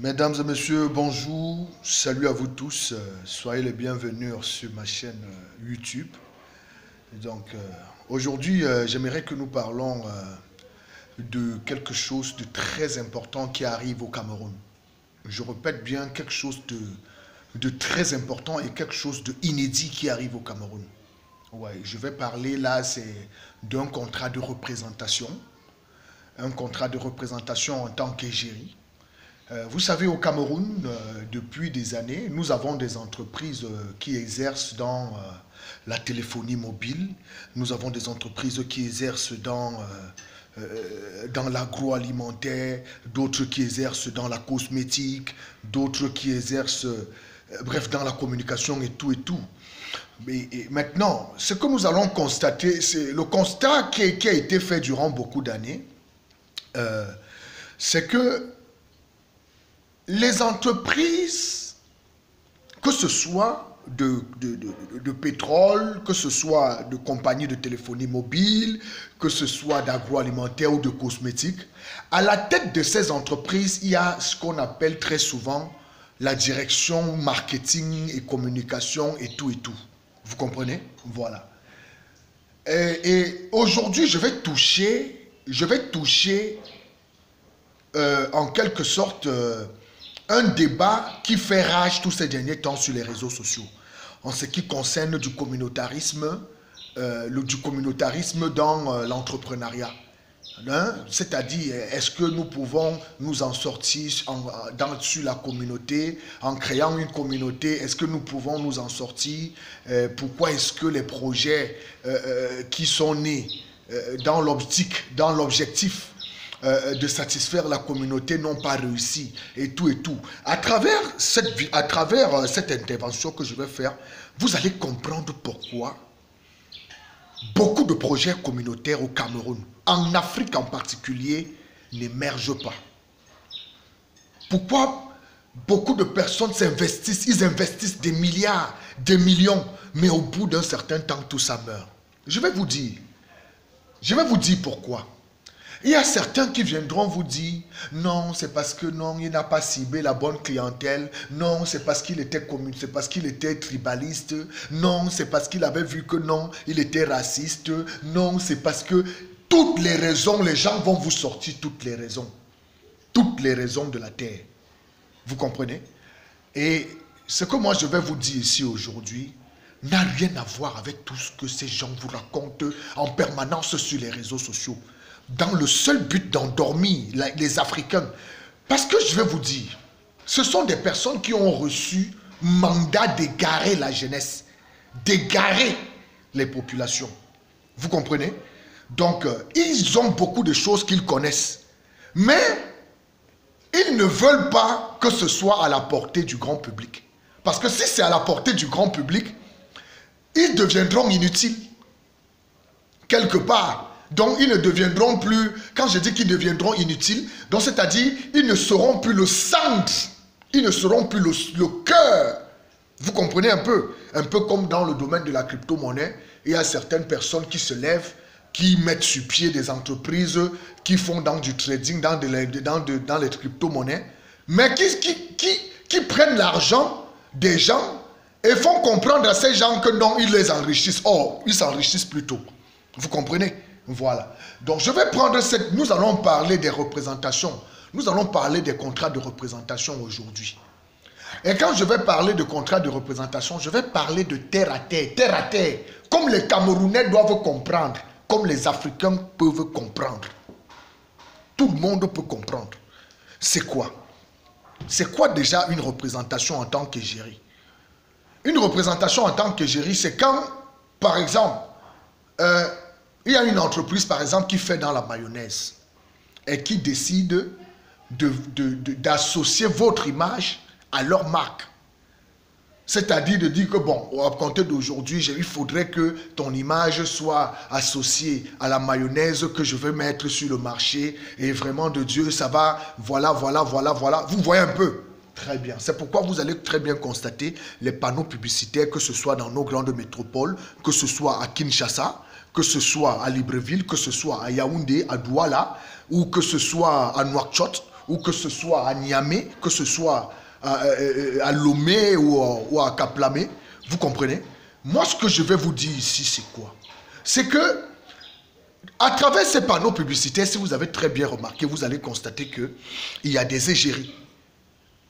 Mesdames et messieurs, bonjour, salut à vous tous, soyez les bienvenus sur ma chaîne YouTube. Donc aujourd'hui, j'aimerais que nous parlons de quelque chose de très important qui arrive au Cameroun. Je répète bien quelque chose de très important et quelque chose d'inédit qui arrive au Cameroun. Ouais, je vais parler là, c'est d'un contrat de représentation, un contrat de représentation en tant qu'égérie. Vous savez, au Cameroun, depuis des années, nous avons des entreprises qui exercent dans la téléphonie mobile, nous avons des entreprises qui exercent dans l'agroalimentaire, d'autres qui exercent dans la cosmétique, d'autres qui exercent, bref, dans la communication et tout et tout. Et maintenant, ce que nous allons constater, c'est le constat qui a été fait durant beaucoup d'années, c'est que les entreprises, que ce soit de pétrole, que ce soit de compagnies de téléphonie mobile, que ce soit d'agroalimentaire ou de cosmétiques, à la tête de ces entreprises, il y a ce qu'on appelle très souvent la direction marketing et communication et tout et tout. Vous comprenez? Voilà. Et aujourd'hui, je vais toucher en quelque sorte un débat qui fait rage tous ces derniers temps sur les réseaux sociaux en ce qui concerne du communautarisme dans l'entrepreneuriat. Hein? C'est-à-dire, est-ce que nous pouvons nous en sortir sur la communauté, en créant une communauté, est-ce que nous pouvons nous en sortir? Pourquoi est-ce que les projets qui sont nés dans l'objectif de satisfaire la communauté n'ont pas réussi et tout et tout. À travers cette intervention que je vais faire, vous allez comprendre pourquoi beaucoup de projets communautaires au Cameroun, en Afrique en particulier, n'émergent pas. Pourquoi beaucoup de personnes s'investissent, ils investissent des milliards, des millions, mais au bout d'un certain temps, tout ça meurt. Je vais vous dire pourquoi. Il y a certains qui viendront vous dire, non, c'est parce que non, il n'a pas ciblé la bonne clientèle, non, c'est parce qu'il était commun, c'est parce qu'il était tribaliste, non, c'est parce qu'il avait vu que non, il était raciste, non, c'est parce que toutes les raisons, les gens vont vous sortir toutes les raisons de la terre. Vous comprenez? Et ce que moi je vais vous dire ici aujourd'hui n'a rien à voir avec tout ce que ces gens vous racontent en permanence sur les réseaux sociaux, dans le seul but d'endormir les Africains. Parce que je vais vous dire, ce sont des personnes qui ont reçu mandat d'égarer la jeunesse, d'égarer les populations. Vous comprenez? Donc, ils ont beaucoup de choses qu'ils connaissent. Mais, ils ne veulent pas que ce soit à la portée du grand public. Parce que si c'est à la portée du grand public, ils deviendront inutiles. Quelque part. Donc, ils ne deviendront plus, quand je dis qu'ils deviendront inutiles, donc c'est-à-dire, ils ne seront plus le centre, ils ne seront plus le cœur. Vous comprenez un peu comme dans le domaine de la crypto-monnaie, il y a certaines personnes qui se lèvent, qui mettent sur pied des entreprises, qui font dans du trading, dans les crypto-monnaies, mais qui prennent l'argent des gens et font comprendre à ces gens que non, ils les enrichissent. Or, ils s'enrichissent plutôt. Vous comprenez? Voilà. Donc, je vais prendre nous allons parler des représentations. Nous allons parler des contrats de représentation aujourd'hui. Et quand je vais parler de contrats de représentation, je vais parler de terre à terre, comme les Camerounais doivent comprendre, comme les Africains peuvent comprendre. Tout le monde peut comprendre. C'est quoi? C'est quoi déjà une représentation en tant qu'égérie? Une représentation en tant qu'égérie, c'est quand, par exemple, il y a une entreprise, par exemple, qui fait dans la mayonnaise et qui décide d'associer votre image à leur marque. C'est-à-dire de dire que, bon, à compter d'aujourd'hui, il faudrait que ton image soit associée à la mayonnaise que je vais mettre sur le marché. Et vraiment, de Dieu, ça va, voilà. Vous voyez un peu? Très bien. C'est pourquoi vous allez très bien constater les panneaux publicitaires, que ce soit dans nos grandes métropoles, que ce soit à Kinshasa, que ce soit à Libreville, que ce soit à Yaoundé, à Douala, ou que ce soit à Nouakchott, ou que ce soit à Niamey, que ce soit à Lomé ou à Kaplamé, vous comprenez? Moi, ce que je vais vous dire ici, c'est quoi? C'est que, à travers ces panneaux publicitaires, si vous avez très bien remarqué, vous allez constater qu'il y a des égéries.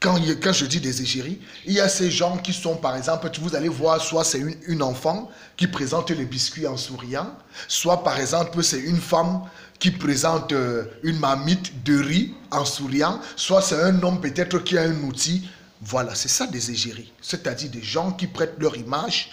Quand je dis des égéries, il y a ces gens qui sont, par exemple, vous allez voir, soit c'est une enfant qui présente les biscuits en souriant, soit, par exemple, c'est une femme qui présente une marmite de riz en souriant, soit c'est un homme peut-être qui a un outil. Voilà, c'est ça des égéries. C'est-à-dire des gens qui prêtent leur image.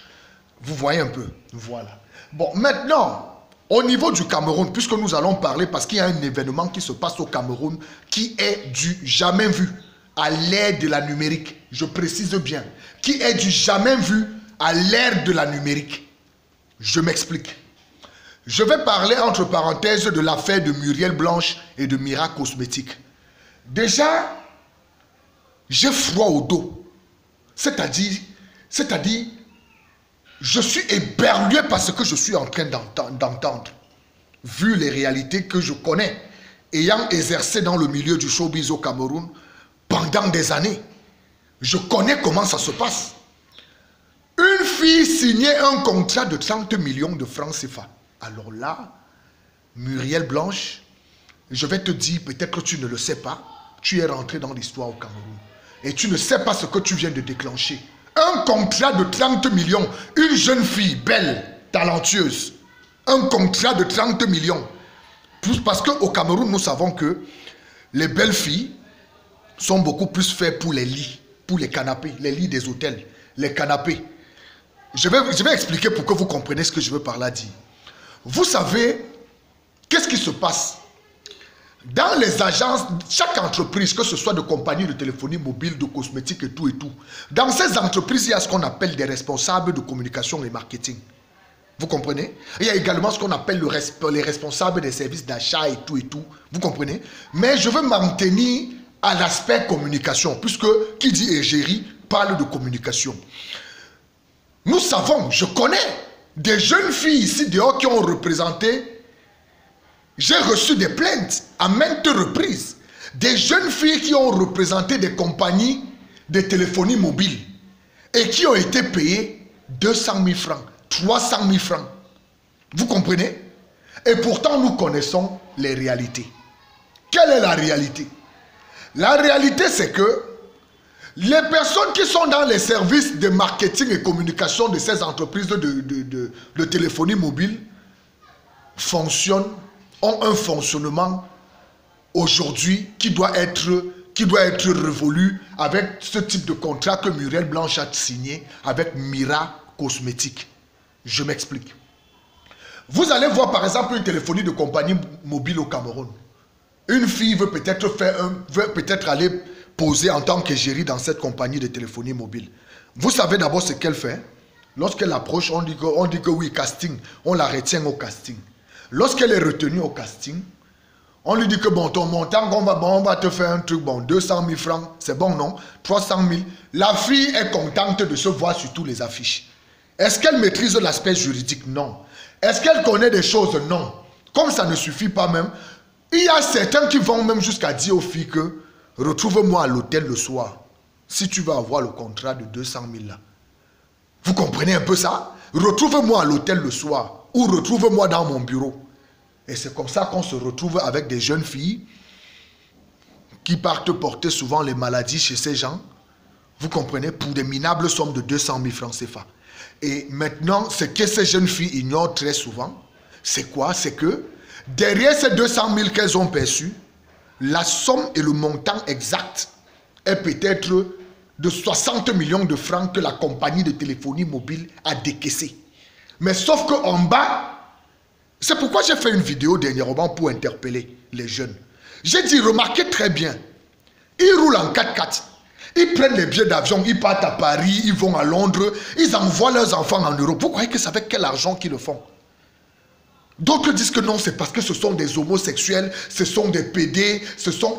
Vous voyez un peu. Voilà. Bon, maintenant, au niveau du Cameroun, puisque nous allons parler, parce qu'il y a un événement qui se passe au Cameroun qui est du jamais vu à l'ère de la numérique. Je précise bien. Qui est du jamais vu à l'ère de la numérique. Je m'explique. Je vais parler entre parenthèses de l'affaire de Muriel Blanche et de Mira Cosmétiques. Déjà, j'ai froid au dos. C'est-à-dire, je suis éberlué par ce que je suis en train d'entendre. Vu les réalités que je connais, ayant exercé dans le milieu du showbiz au Cameroun pendant des années, je connais comment ça se passe. Une fille signait un contrat de 30 millions de francs CFA. Alors là, Muriel Blanche, je vais te dire, peut-être que tu ne le sais pas, tu es rentré dans l'histoire au Cameroun. Et tu ne sais pas ce que tu viens de déclencher. Un contrat de 30 millions, une jeune fille belle, talentueuse. Un contrat de 30 millions. Parce qu'au Cameroun, nous savons que les belles filles sont beaucoup plus faites pour les lits, pour les canapés, les lits des hôtels, les canapés. Je vais expliquer pour que vous compreniez ce que je veux par là dire. Vous savez, qu'est-ce qui se passe? Dans les agences, chaque entreprise, que ce soit de compagnie de téléphonie mobile, de cosmétiques et tout, dans ces entreprises, il y a ce qu'on appelle des responsables de communication et marketing. Vous comprenez? Il y a également ce qu'on appelle les responsables des services d'achat et tout. Vous comprenez? Mais je veux m'en tenir à l'aspect communication, puisque qui dit égérie parle de communication. Nous savons, je connais des jeunes filles ici dehors qui ont représenté. J'ai reçu des plaintes à maintes reprises. Des jeunes filles qui ont représenté des compagnies de téléphonie mobile et qui ont été payées 200 000 francs, 300 000 francs. Vous comprenez? Et pourtant, nous connaissons les réalités. Quelle est la réalité? La réalité, c'est que les personnes qui sont dans les services de marketing et communication de ces entreprises de téléphonie mobile ont un fonctionnement aujourd'hui qui doit être révolu avec ce type de contrat que Muriel Blanche a signé avec Mira Cosmétiques. Je m'explique. Vous allez voir par exemple une téléphonie de compagnie mobile au Cameroun. Une fille veut peut-être aller poser en tant qu'égérie dans cette compagnie de téléphonie mobile. Vous savez d'abord ce qu'elle fait. Lorsqu'elle approche, on dit que oui, casting. On la retient au casting. Lorsqu'elle est retenue au casting, on lui dit que bon, ton montant, on va te faire un truc, bon, 200 000 francs, c'est bon, non? 300 000. La fille est contente de se voir sur toutes les affiches. Est-ce qu'elle maîtrise l'aspect juridique? Non. Est-ce qu'elle connaît des choses? Non. Comme ça ne suffit pas même, il y a certains qui vont même jusqu'à dire aux filles que retrouve-moi à l'hôtel le soir, si tu vas avoir le contrat de 200 000 là. Vous comprenez un peu ça? Retrouve-moi à l'hôtel le soir. Ou retrouve-moi dans mon bureau. Et c'est comme ça qu'on se retrouve avec des jeunes filles qui partent porter souvent les maladies chez ces gens. Vous comprenez? Pour des minables sommes de 200 000 francs CFA. Et maintenant, ce que ces jeunes filles ignorent très souvent, c'est quoi? C'est que derrière ces 200 000 qu'elles ont perçus, la somme et le montant exact est peut-être de 60 millions de francs que la compagnie de téléphonie mobile a décaissé. Mais sauf qu'en bas, c'est pourquoi j'ai fait une vidéo dernièrement pour interpeller les jeunes. J'ai dit, remarquez très bien, ils roulent en 4x4, ils prennent les billets d'avion, ils partent à Paris, ils vont à Londres, ils envoient leurs enfants en Europe. Vous croyez que c'est avec quel argent qu'ils le font? D'autres disent que non, c'est parce que ce sont des homosexuels, ce sont des PD,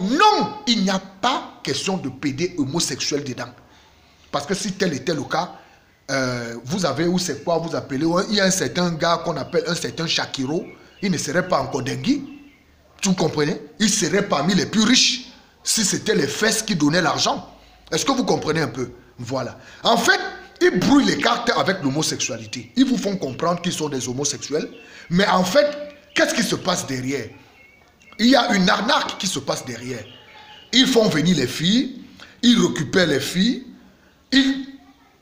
Non, il n'y a pas question de PD homosexuel dedans. Parce que si tel était le cas, vous avez, ou c'est quoi vous appelez, il y a un certain gars qu'on appelle un certain Shakiro, il ne serait pas encore Dengui. Vous comprenez? Il serait parmi les plus riches. si c'était les fesses qui donnaient l'argent. Est-ce que vous comprenez un peu? Voilà. En fait, ils brouillent les cartes avec l'homosexualité. Ils vous font comprendre qu'ils sont des homosexuels. Mais en fait, qu'est-ce qui se passe derrière? Il y a une arnaque qui se passe derrière. Ils font venir les filles, ils récupèrent les filles,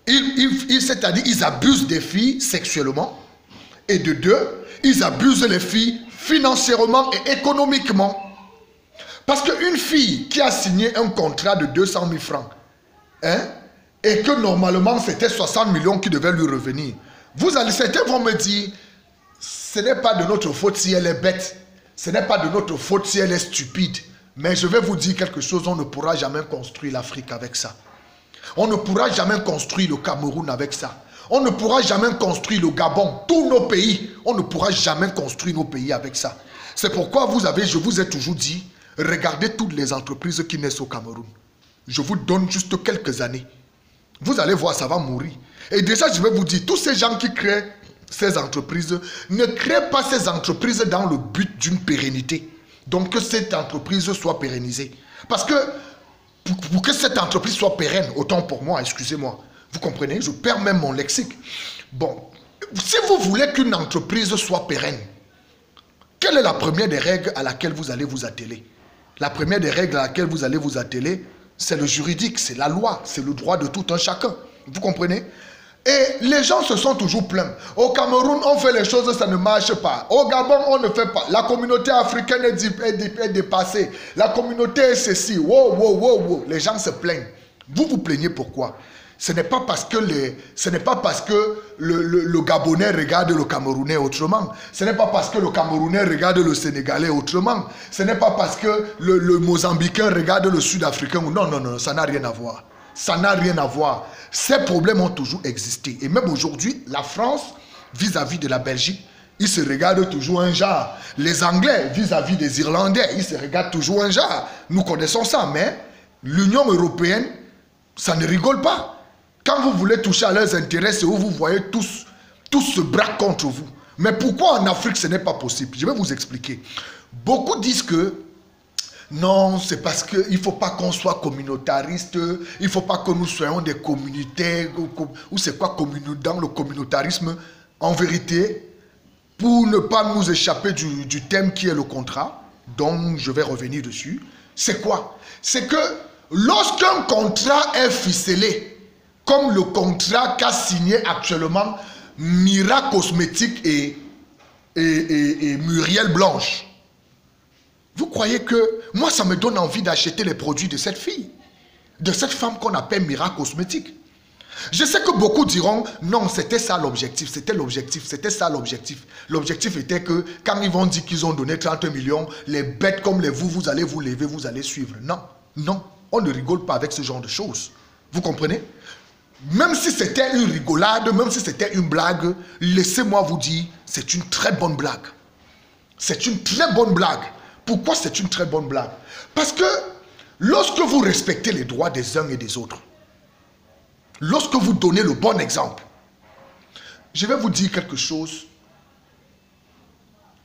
c'est-à-dire ils abusent des filles sexuellement. Et de deux, ils abusent les filles financièrement et économiquement. Parce qu'une fille qui a signé un contrat de 200 000 francs, hein, et que normalement c'était 60 millions qui devaient lui revenir, certains vont me dire, ce n'est pas de notre faute si elle est bête, ce n'est pas de notre faute si elle est stupide, mais je vais vous dire quelque chose, on ne pourra jamais construire l'Afrique avec ça. On ne pourra jamais construire le Cameroun avec ça. On ne pourra jamais construire le Gabon, tous nos pays, on ne pourra jamais construire nos pays avec ça. C'est pourquoi je vous ai toujours dit, regardez toutes les entreprises qui naissent au Cameroun. Je vous donne juste quelques années. Vous allez voir, ça va mourir. Et déjà, je vais vous dire, tous ces gens qui créent ces entreprises, ne créent pas ces entreprises dans le but d'une pérennité. Donc que cette entreprise soit pérennisée. Parce que, pour que cette entreprise soit pérenne, autant pour moi, excusez-moi, vous comprenez, je perds même mon lexique. Bon, si vous voulez qu'une entreprise soit pérenne, quelle est la première des règles à laquelle vous allez vous atteler? La première des règles à laquelle vous allez vous atteler, c'est le juridique, c'est la loi, c'est le droit de tout un chacun. Vous comprenez? Et les gens se sont toujours plaints. Au Cameroun, on fait les choses, ça ne marche pas. Au Gabon, on ne fait pas. La communauté africaine est dépassée. La communauté est ceci. Wow, wow, wow, wow. Les gens se plaignent. Vous vous plaignez pourquoi? Ce n'est pas parce que le Gabonais regarde le Camerounais autrement. Ce n'est pas parce que le Camerounais regarde le Sénégalais autrement. Ce n'est pas parce que le Mozambicain regarde le Sud-Africain. Non, non, non, ça n'a rien à voir. Ça n'a rien à voir. Ces problèmes ont toujours existé. Et même aujourd'hui, la France, vis-à-vis de la Belgique, ils se regardent toujours un genre. Les Anglais, vis-à-vis des Irlandais, ils se regardent toujours un genre. Nous connaissons ça, mais l'Union européenne, ça ne rigole pas. Quand vous voulez toucher à leurs intérêts, c'est où vous voyez tous se braquent contre vous. Mais pourquoi en Afrique, ce n'est pas possible? Je vais vous expliquer. Beaucoup disent que non, c'est parce qu'il ne faut pas qu'on soit communautariste, il ne faut pas que nous soyons des communautés, ou c'est quoi dans le communautarisme? En vérité, pour ne pas nous échapper du thème qui est le contrat, dont je vais revenir dessus, c'est quoi? C'est que lorsqu'un contrat est ficelé, comme le contrat qu'a signé actuellement Mira Cosmétique et Muriel Blanche, vous croyez que moi, ça me donne envie d'acheter les produits de cette fille, de cette femme qu'on appelle Mira Cosmétique? Je sais que beaucoup diront, non, c'était ça l'objectif, c'était l'objectif, c'était ça l'objectif. L'objectif était que quand ils vont dire qu'ils ont donné 30 millions, les bêtes comme les vous allez vous lever, vous allez suivre. Non, non, on ne rigole pas avec ce genre de choses. Vous comprenez? Même si c'était une rigolade, même si c'était une blague, laissez-moi vous dire, c'est une très bonne blague. C'est une très bonne blague. Pourquoi c'est une très bonne blague? Parce que lorsque vous respectez les droits des uns et des autres, lorsque vous donnez le bon exemple, je vais vous dire quelque chose,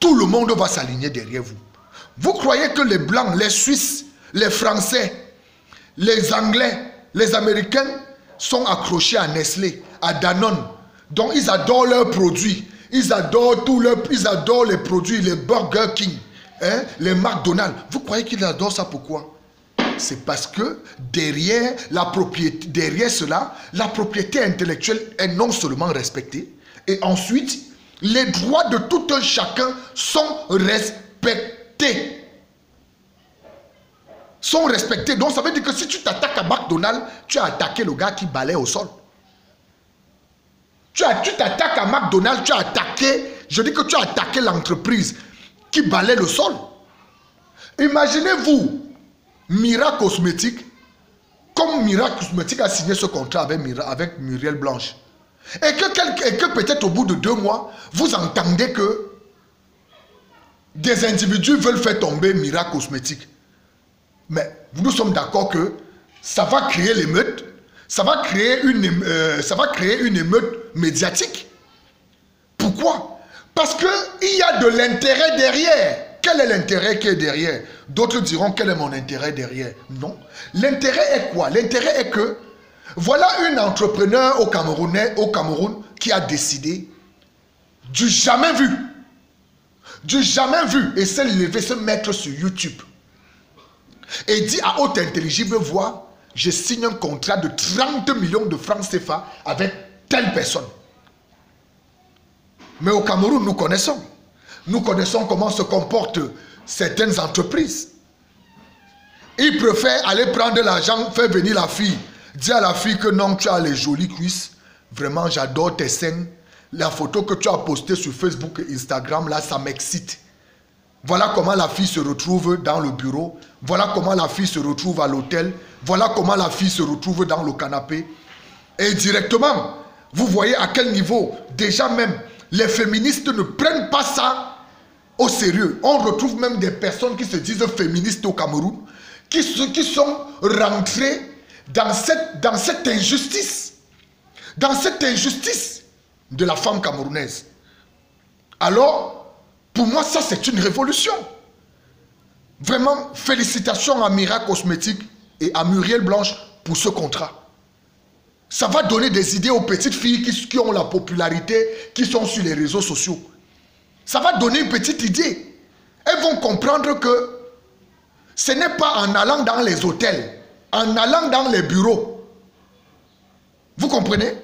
tout le monde va s'aligner derrière vous. Vous croyez que les Blancs, les Suisses, les Français, les Anglais, les Américains sont accrochés à Nestlé, à Danone, donc ils adorent leurs produits, ils adorent les produits, les Burger King, hein, les McDonald's. Vous croyez qu'ils adorent ça? Pourquoi? C'est parce que derrière cela, la propriété intellectuelle est non seulement respectée, et ensuite, les droits de tout un chacun sont respectés. Sont respectés. Donc ça veut dire que si tu t'attaques à McDonald's, tu as attaqué le gars qui balaye au sol. Tu t'attaques à McDonald's, tu as attaqué, je dis que tu as attaqué l'entreprise qui balaye le sol. Imaginez-vous, Mira Cosmétique, comme Mira Cosmétique a signé ce contrat avec Muriel Blanche, et que peut-être au bout de 2 mois, vous entendez que des individus veulent faire tomber Mira Cosmétique. Mais nous sommes d'accord que ça va créer l'émeute, ça va créer une émeute médiatique. Pourquoi? Parce qu'il y a de l'intérêt derrière. quel est l'intérêt qui est derrière? D'autres diront, quel est mon intérêt derrière? Non. L'intérêt est quoi? L'intérêt est que, voilà une entrepreneur au Cameroun qui a décidé du jamais vu, et s'est levé, se mettre sur YouTube et dit à haute intelligible voix, je signe un contrat de 30 millions de francs CFA avec telle personne. Mais au Cameroun, nous connaissons comment se comportent certaines entreprises. Ils préfèrent aller prendre l'argent, faire venir la fille, dire à la fille que non, tu as les jolies cuisses, vraiment j'adore tes seins, la photo que tu as postée sur Facebook et Instagram, là, ça m'excite. Voilà comment la fille se retrouve dans le bureau, voilà comment la fille se retrouve à l'hôtel, voilà comment la fille se retrouve dans le canapé. Et directement, vous voyez à quel niveau, déjà même, les féministes ne prennent pas ça au sérieux. On retrouve même des personnes qui se disent féministes au Cameroun, qui sont rentrées dans cette injustice. Dans cette injustice de la femme camerounaise. Alors, pour moi, ça c'est une révolution. Vraiment, félicitations à Mira Cosmétique et à Muriel Blanche pour ce contrat. Ça va donner des idées aux petites filles qui ont la popularité, qui sont sur les réseaux sociaux. Ça va donner une petite idée. Elles vont comprendre que ce n'est pas en allant dans les hôtels, en allant dans les bureaux, vous comprenez,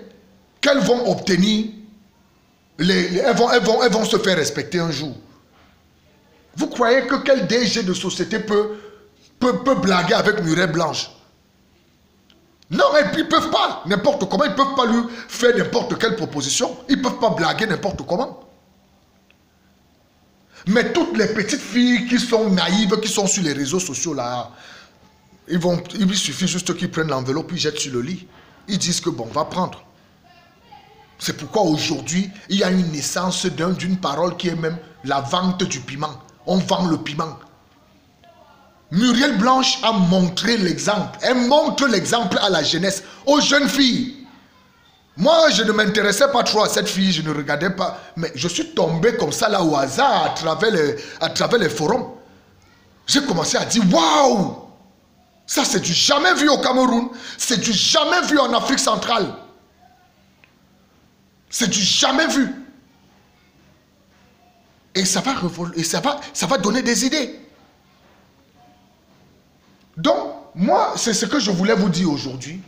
qu'elles vont obtenir, elles vont se faire respecter un jour. Vous croyez que quel DG de société peut blaguer avec Muriel Blanche? Non, et puis ils ne peuvent pas, n'importe comment, ils ne peuvent pas lui faire n'importe quelle proposition. Ils ne peuvent pas blaguer n'importe comment. Mais toutes les petites filles qui sont naïves, qui sont sur les réseaux sociaux là, il suffit juste qu'ils prennent l'enveloppe, ils jettent sur le lit. Ils disent que bon, on va prendre. C'est pourquoi aujourd'hui, il y a une naissance d'une parole qui est même la vente du piment. On vend le piment. Muriel Blanche a montré l'exemple. Elle montre l'exemple à la jeunesse, aux jeunes filles. Moi, je ne m'intéressais pas trop à cette fille, je ne regardais pas. Mais je suis tombé comme ça là au hasard à travers les forums. J'ai commencé à dire, waouh! Ça c'est du jamais vu au Cameroun. C'est du jamais vu en Afrique centrale. C'est du jamais vu. Et ça va donner des idées. Donc, moi, c'est ce que je voulais vous dire aujourd'hui.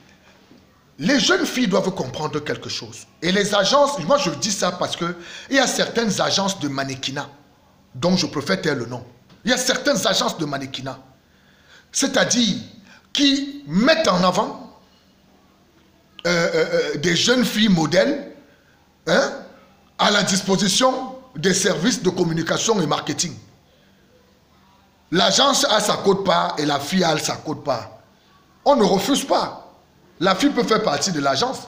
Les jeunes filles doivent comprendre quelque chose. Et les agences, moi je dis ça parce qu'il y a certaines agences de mannequinat, dont je préfère taire le nom. Il y a certaines agences de mannequinat, c'est-à-dire qui mettent en avant des jeunes filles modèles à la disposition des services de communication et marketing. L'agence a sa quote-part et la fille a sa quote-part. On ne refuse pas. La fille peut faire partie de l'agence,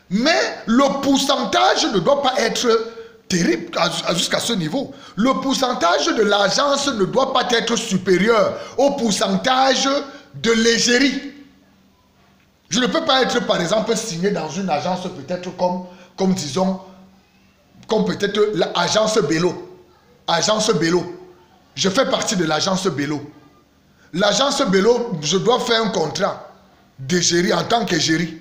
mais le pourcentage ne doit pas être terrible jusqu'à ce niveau. Le pourcentage de l'agence ne doit pas être supérieur au pourcentage de l'égérie. Je ne peux pas être, par exemple, signé dans une agence peut-être comme disons, comme peut-être l'agence Bello. Agence Bello. Je fais partie de l'agence Bello. L'agence Bello, je dois faire un contrat d'égérie en tant qu'égérie.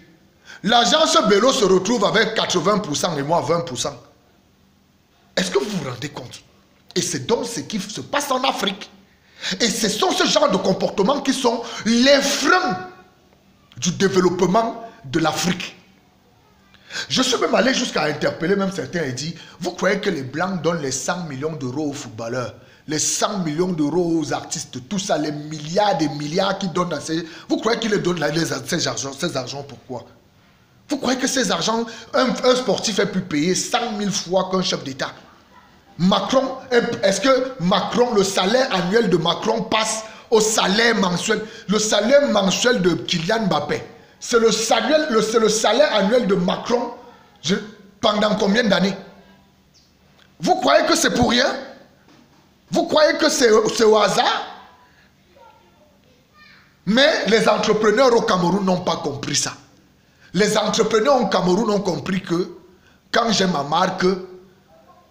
L'agence Bello se retrouve avec 80% et moi 20%. Est-ce que vous vous rendez compte? Et c'est donc ce qui se passe en Afrique. Et ce sont ce genre de comportements qui sont les freins du développement de l'Afrique. Je suis même allé jusqu'à interpeller même certains et dire, vous croyez que les Blancs donnent les 100 millions d'euros aux footballeurs, les 100 millions d'euros aux artistes, tout ça, les milliards et milliards qu'ils donnent à ces... Vous croyez qu'ils les donnent ces argents pourquoi? Vous croyez que ces argents, un sportif est pu payer 100 000 fois qu'un chef d'État? Macron, est-ce que Macron, le salaire annuel de Macron passe au salaire mensuel? Le salaire mensuel de Kylian Mbappé, c'est le salaire annuel de Macron pendant combien d'années? Vous croyez que c'est pour rien? Vous croyez que c'est au hasard? Mais les entrepreneurs au Cameroun n'ont pas compris ça. Les entrepreneurs au Cameroun ont compris que quand j'ai ma marque,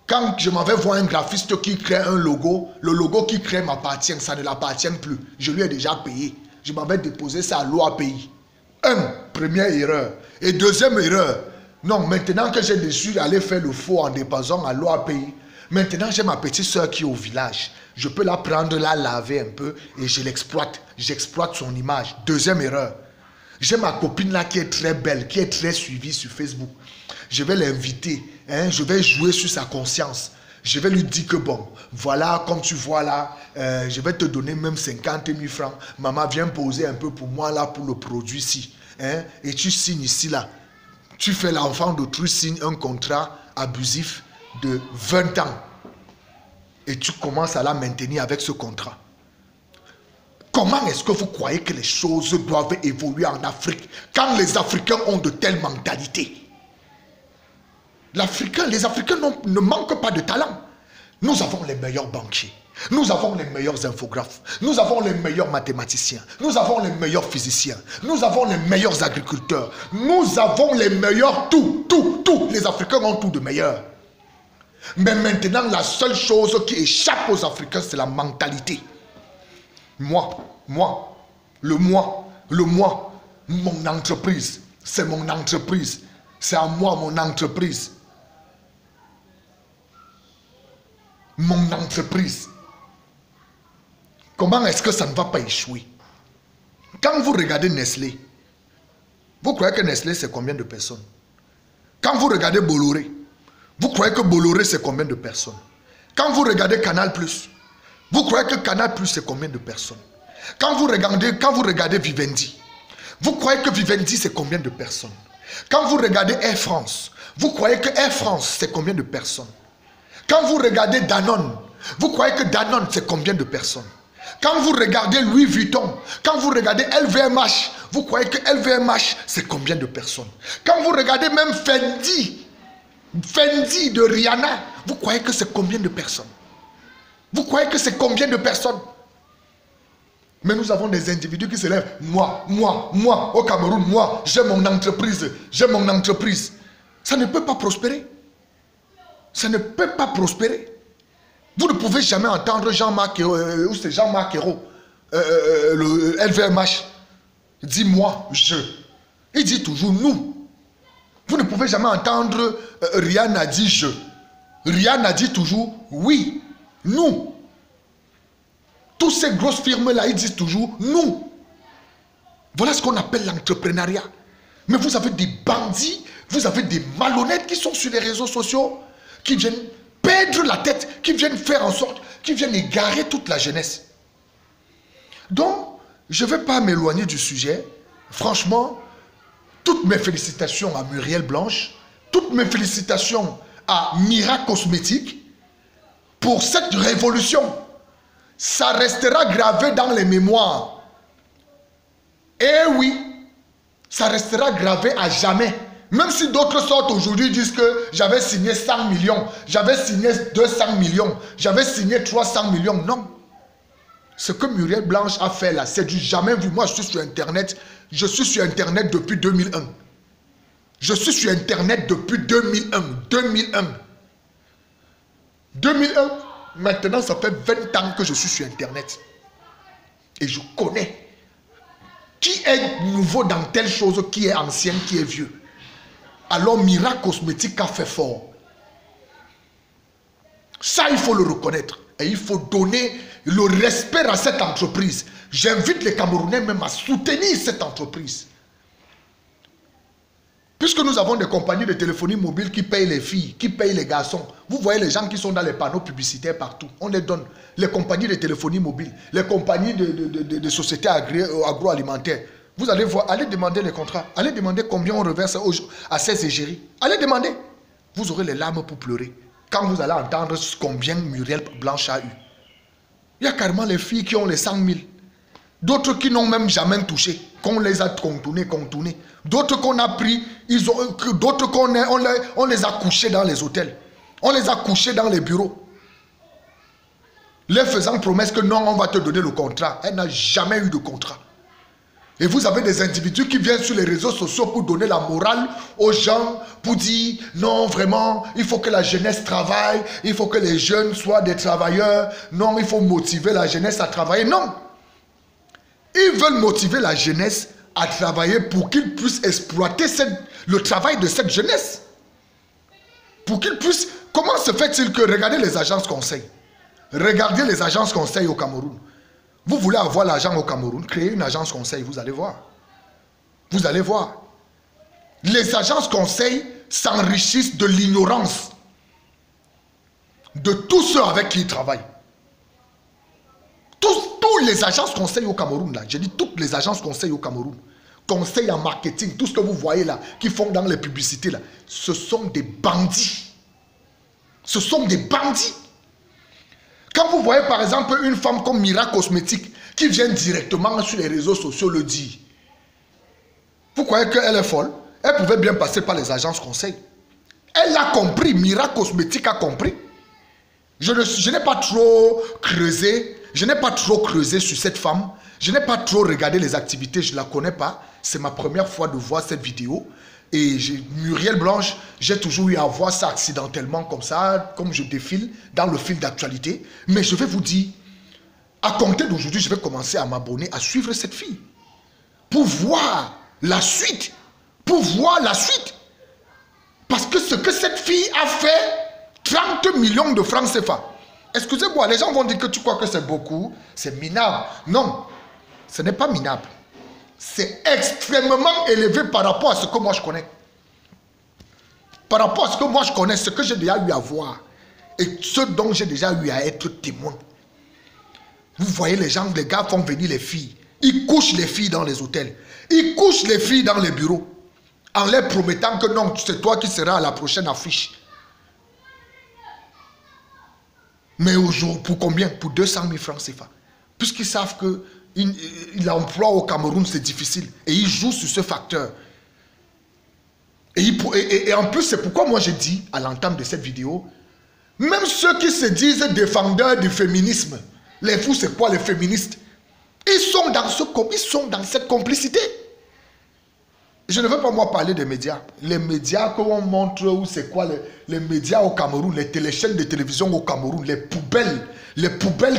Quand je m'en vais voir un graphiste qui crée un logo, le logo qui crée m'appartient, ça ne l'appartient plus. Je lui ai déjà payé. Je m'en vais déposer ça à l'OAPI. Première erreur. Et deuxième erreur, non, maintenant que j'ai déçu d'aller faire le faux en déposant à l'OAPI, maintenant j'ai ma petite soeur qui est au village. Je peux la prendre, la laver un peu et je l'exploite. J'exploite son image. Deuxième erreur. J'ai ma copine là qui est très belle, qui est très suivie sur Facebook. Je vais l'inviter, hein, je vais jouer sur sa conscience. Je vais lui dire que bon, voilà, comme tu vois là, je vais te donner même 50 000 francs. Maman, viens poser un peu pour moi là, pour le produit-ci. Hein, et tu signes ici là. Tu fais l'enfant d'autrui, signe un contrat abusif de 20 ans. Et tu commences à la maintenir avec ce contrat. Comment est-ce que vous croyez que les choses doivent évoluer en Afrique quand les Africains ont de telles mentalités? Les Africains ne manquent pas de talent. Nous avons les meilleurs banquiers. Nous avons les meilleurs infographes. Nous avons les meilleurs mathématiciens. Nous avons les meilleurs physiciens. Nous avons les meilleurs agriculteurs. Nous avons les meilleurs tout. Les Africains ont tout de meilleur. Mais maintenant, la seule chose qui échappe aux Africains, c'est la mentalité. Moi, mon entreprise, c'est mon entreprise. C'est à moi, mon entreprise. Mon entreprise. Comment est-ce que ça ne va pas échouer? Quand vous regardez Nestlé, vous croyez que Nestlé c'est combien de personnes? Quand vous regardez Bolloré, vous croyez que Bolloré c'est combien de personnes? Quand vous regardez Canal+, vous croyez que Canal+ c'est combien de personnes? Quand vous regardez Vivendi, vous croyez que Vivendi c'est combien de personnes? Quand vous regardez Air France, vous croyez que Air France c'est combien de personnes? Quand vous regardez Danone, vous croyez que Danone c'est combien de personnes? Quand vous regardez Louis Vuitton, quand vous regardez LVMH, vous croyez que LVMH c'est combien de personnes? Quand vous regardez même Fendi de Rihanna, vous croyez que c'est combien de personnes? Vous croyez que c'est combien de personnes? Mais nous avons des individus qui se lèvent. Moi, au Cameroun, moi, j'ai mon entreprise. Ça ne peut pas prospérer. Ça ne peut pas prospérer. Vous ne pouvez jamais entendre Jean-Marc Ayrault, le LVMH, dit moi, je. Il dit toujours nous. Vous ne pouvez jamais entendre Rihanna dit je. Rihanna dit toujours oui, nous. Toutes ces grosses firmes-là, ils disent toujours nous. Voilà ce qu'on appelle l'entrepreneuriat. Mais vous avez des bandits, vous avez des malhonnêtes qui sont sur les réseaux sociaux, qui viennent perdre la tête, qui viennent faire en sorte, qui viennent égarer toute la jeunesse. Donc, je ne vais pas m'éloigner du sujet. Franchement, toutes mes félicitations à Muriel Blanche, toutes mes félicitations à Mira Cosmétique pour cette révolution. Ça restera gravé dans les mémoires. Et oui, ça restera gravé à jamais. Même si d'autres sortes aujourd'hui disent que j'avais signé 100 millions, j'avais signé 200 millions, j'avais signé 300 millions. Non. Ce que Muriel Blanche a fait là, c'est du jamais vu. Moi, je suis sur Internet. Je suis sur Internet depuis 2001. Je suis sur Internet depuis 2001. 2001. Maintenant, ça fait 20 ans que je suis sur Internet. Et je connais qui est nouveau dans telle chose, qui est ancien, qui est vieux. Alors, Mira Cosmétique a fait fort. Ça, il faut le reconnaître. Et il faut donner le respect à cette entreprise. J'invite les Camerounais même à soutenir cette entreprise. Puisque nous avons des compagnies de téléphonie mobile qui payent les filles, qui payent les garçons. Vous voyez les gens qui sont dans les panneaux publicitaires partout. On les donne. Les compagnies de téléphonie mobile, les compagnies de sociétés agroalimentaires. Vous allez voir, allez demander les contrats. Allez demander combien on reverse à ces égéries. Allez demander. Vous aurez les larmes pour pleurer. Quand vous allez entendre combien Muriel Blanche a eu. Il y a carrément les filles qui ont les 100 000. D'autres qui n'ont même jamais touché. Qu'on les a contournés. D'autres qu'on a pris, d'autres on les a couchés dans les hôtels. On les a couchés dans les bureaux. Les faisant promesse que non, on va te donner le contrat. Elle n'a jamais eu de contrat. Et vous avez des individus qui viennent sur les réseaux sociaux pour donner la morale aux gens, pour dire non, vraiment, il faut que la jeunesse travaille, il faut que les jeunes soient des travailleurs, non, il faut motiver la jeunesse à travailler. Non. Ils veulent motiver la jeunesse à travailler pour qu'ils puissent exploiter le travail de cette jeunesse. Pour qu'ils puissent... Comment se fait-il que... Regardez les agences conseil. Regardez les agences conseil au Cameroun. Vous voulez avoir l'argent au Cameroun, créez une agence conseil, vous allez voir. Vous allez voir. Les agences conseil s'enrichissent de l'ignorance de tous ceux avec qui ils travaillent. Tous les agences conseil au Cameroun, là, j'ai dit toutes les agences conseil au Cameroun, conseil en marketing, tout ce que vous voyez là, qui font dans les publicités là, ce sont des bandits. Ce sont des bandits. Quand vous voyez par exemple une femme comme Mira Cosmétique qui vient directement sur les réseaux sociaux le dire, vous croyez qu'elle est folle? Elle pouvait bien passer par les agences conseil. Elle a compris, Mira Cosmétique a compris. Je n'ai pas trop creusé, sur cette femme. Je n'ai pas trop regardé les activités, je ne la connais pas. C'est ma première fois de voir cette vidéo. Et Muriel Blanche, j'ai toujours eu à voir ça accidentellement comme ça, comme je défile dans le fil d'actualité. Mais je vais vous dire, à compter d'aujourd'hui, je vais commencer à m'abonner, à suivre cette fille. Pour voir la suite. Pour voir la suite. Parce que ce que cette fille a fait, 30 millions de francs CFA. Excusez-moi, les gens vont dire que tu crois que c'est beaucoup, c'est minable. Non, ce n'est pas minable. C'est extrêmement élevé par rapport à ce que moi je connais. Par rapport à ce que moi je connais, ce que j'ai déjà eu à voir. Et ce dont j'ai déjà eu à être témoin. Vous voyez les gens, les gars font venir les filles. Ils couchent les filles dans les hôtels. Ils couchent les filles dans les bureaux. En leur promettant que non, c'est toi qui seras à la prochaine affiche. Mais aujourd'hui, pour combien? Pour 200 000 francs CFA. Puisqu'ils savent que l'emploi au Cameroun, c'est difficile. Et ils jouent sur ce facteur. Et en plus, c'est pourquoi moi j'ai dit, à l'entame de cette vidéo, même ceux qui se disent défendeurs du féminisme, les fous, c'est quoi les féministes? Ils sont dans cette complicité. Je ne veux pas moi parler des médias. Les médias qu'on montre, où c'est quoi les médias au Cameroun, les téléchaînes de télévision au Cameroun, les poubelles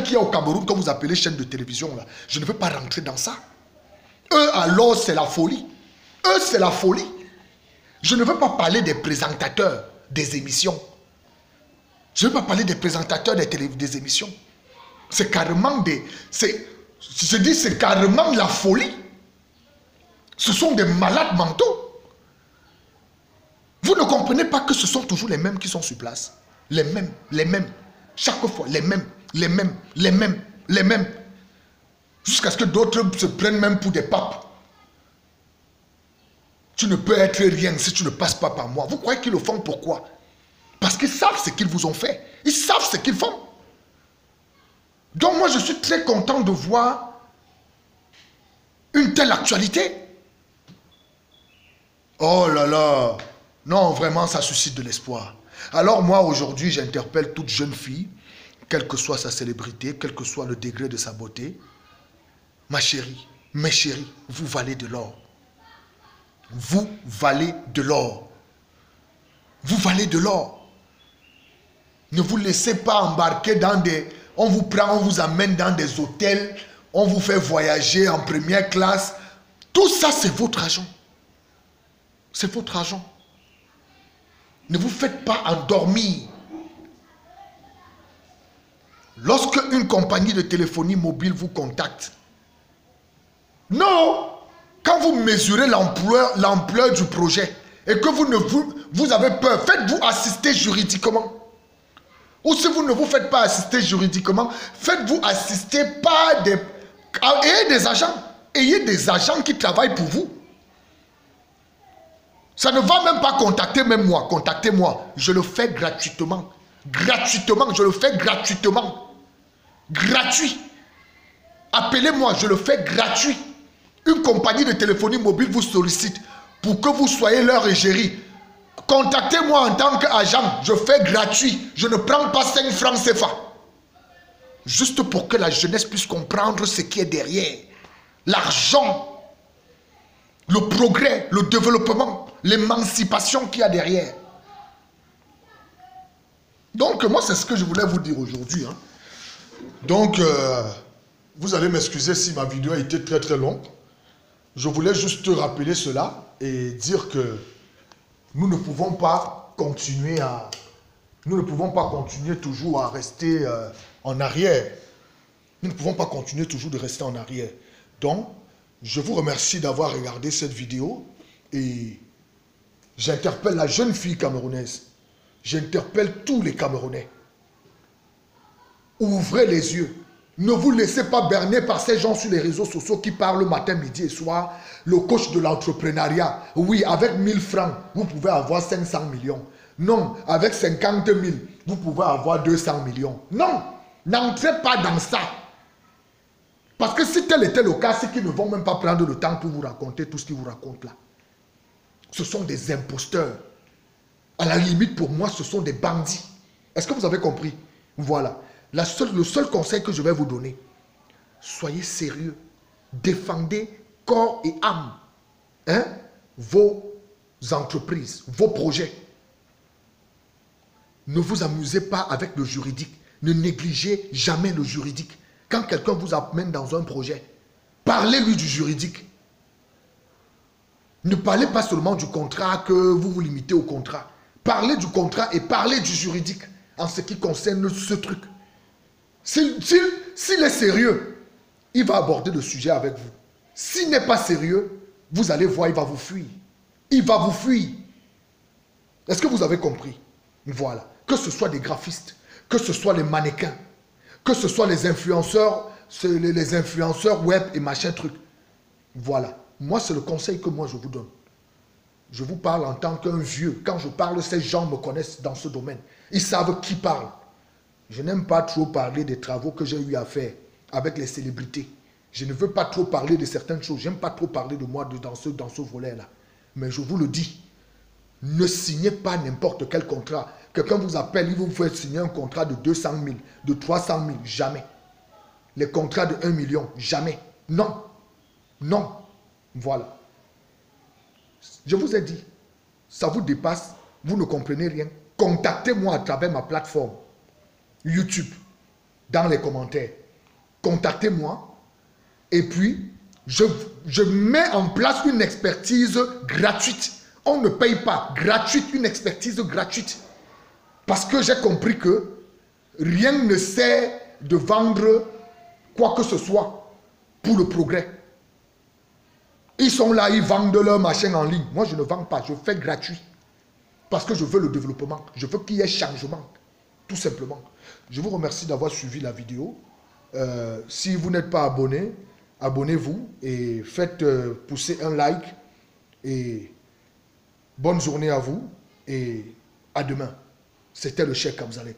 qu'il y a au Cameroun, que vous appelez chaînes de télévision, là. Je ne veux pas rentrer dans ça. Eux, alors, c'est la folie. Eux, c'est la folie. Je ne veux pas parler des présentateurs des émissions. Je ne veux pas parler des présentateurs des émissions. C'est carrément c'est carrément la folie. Ce sont des malades mentaux. Vous ne comprenez pas que ce sont toujours les mêmes qui sont sur place. Les mêmes. Chaque fois, les mêmes. Jusqu'à ce que d'autres se prennent même pour des papes. Tu ne peux être rien si tu ne passes pas par moi. Vous croyez qu'ils le font pourquoi? Parce qu'ils savent ce qu'ils vous ont fait. Ils savent ce qu'ils font. Donc moi, je suis très content de voir une telle actualité. Oh là là, non, vraiment, ça suscite de l'espoir. Alors moi, aujourd'hui, j'interpelle toute jeune fille, quelle que soit sa célébrité, quel que soit le degré de sa beauté. Ma chérie, mes chéris, vous valez de l'or. Vous valez de l'or. Vous valez de l'or. Ne vous laissez pas embarquer dans des... On vous prend, on vous amène dans des hôtels, on vous fait voyager en première classe. Tout ça, c'est votre argent. C'est votre argent. Ne vous faites pas endormir. Lorsque une compagnie de téléphonie mobile vous contacte, non, quand vous mesurez l'ampleur du projet et que vous avez peur, faites-vous assister juridiquement. Ou si vous ne vous faites pas assister juridiquement, faites-vous assister par des... Ayez des agents. Ayez des agents qui travaillent pour vous. Ça ne va même pas contacter même moi. Contactez-moi. Je le fais gratuitement. Gratuitement. Je le fais gratuitement. Gratuit. Appelez-moi. Je le fais gratuit. Une compagnie de téléphonie mobile vous sollicite pour que vous soyez leur égérie. Contactez-moi en tant qu'agent. Je fais gratuit. Je ne prends pas 5 francs CFA. Juste pour que la jeunesse puisse comprendre ce qui est derrière. L'argent le progrès, le développement, l'émancipation qu'il y a derrière. Donc, moi, c'est ce que je voulais vous dire aujourd'hui. Hein. Donc, vous allez m'excuser si ma vidéo a été très très longue. Je voulais juste rappeler cela et dire que nous ne pouvons pas continuer à... Nous ne pouvons pas continuer toujours à rester en arrière. Nous ne pouvons pas continuer toujours de rester en arrière. Donc, je vous remercie d'avoir regardé cette vidéo et j'interpelle la jeune fille camerounaise. J'interpelle tous les Camerounais. Ouvrez les yeux. Ne vous laissez pas berner par ces gens sur les réseaux sociaux qui parlent matin, midi et soir. Le coach de l'entrepreneuriat. Oui, avec 1000 francs, vous pouvez avoir 500 millions. Non, avec 50 000, vous pouvez avoir 200 millions. Non, n'entrez pas dans ça. Parce que si tel était le cas, c'est qu'ils ne vont même pas prendre le temps pour vous raconter tout ce qu'ils vous racontent là. Ce sont des imposteurs. À la limite, pour moi, ce sont des bandits. Est-ce que vous avez compris? Voilà. Le seul conseil que je vais vous donner, soyez sérieux. Défendez corps et âme vos entreprises, vos projets. Ne vous amusez pas avec le juridique. Ne négligez jamais le juridique. Quand quelqu'un vous amène dans un projet, parlez-lui du juridique. Ne parlez pas seulement du contrat, que vous vous limitez au contrat. Parlez du contrat et parlez du juridique en ce qui concerne ce truc. S'il est sérieux, il va aborder le sujet avec vous. S'il n'est pas sérieux, vous allez voir, il va vous fuir. Il va vous fuir. Est-ce que vous avez compris? Voilà. Que ce soit des graphistes, que ce soit les mannequins, que ce soit les influenceurs web et machin truc. Voilà. Moi, c'est le conseil que moi je vous donne. Je vous parle en tant qu'un vieux. Quand je parle, ces gens me connaissent dans ce domaine. Ils savent qui parle. Je n'aime pas trop parler des travaux que j'ai eu à faire avec les célébrités. Je ne veux pas trop parler de certaines choses. Je n'aime pas trop parler de moi dans ce volet-là. Mais je vous le dis, ne signez pas n'importe quel contrat. Quelqu'un vous appelle, il vous fait signer un contrat de 200 000, de 300 000, jamais. Les contrats de 1 million, jamais. Non. Non. Voilà. Je vous ai dit, ça vous dépasse, vous ne comprenez rien. Contactez-moi à travers ma plateforme YouTube, dans les commentaires. Contactez-moi et puis je mets en place une expertise gratuite. On ne paye pas, gratuite, une expertise gratuite. Parce que j'ai compris que rien ne sert de vendre quoi que ce soit pour le progrès. Ils sont là, ils vendent leur machin en ligne. Moi, je ne vends pas, je fais gratuit. Parce que je veux le développement. Je veux qu'il y ait changement. Tout simplement. Je vous remercie d'avoir suivi la vidéo. Si vous n'êtes pas abonné, abonnez-vous et faites pousser un like. Et bonne journée à vous et à demain. C'était le Cheikh Kamzalek.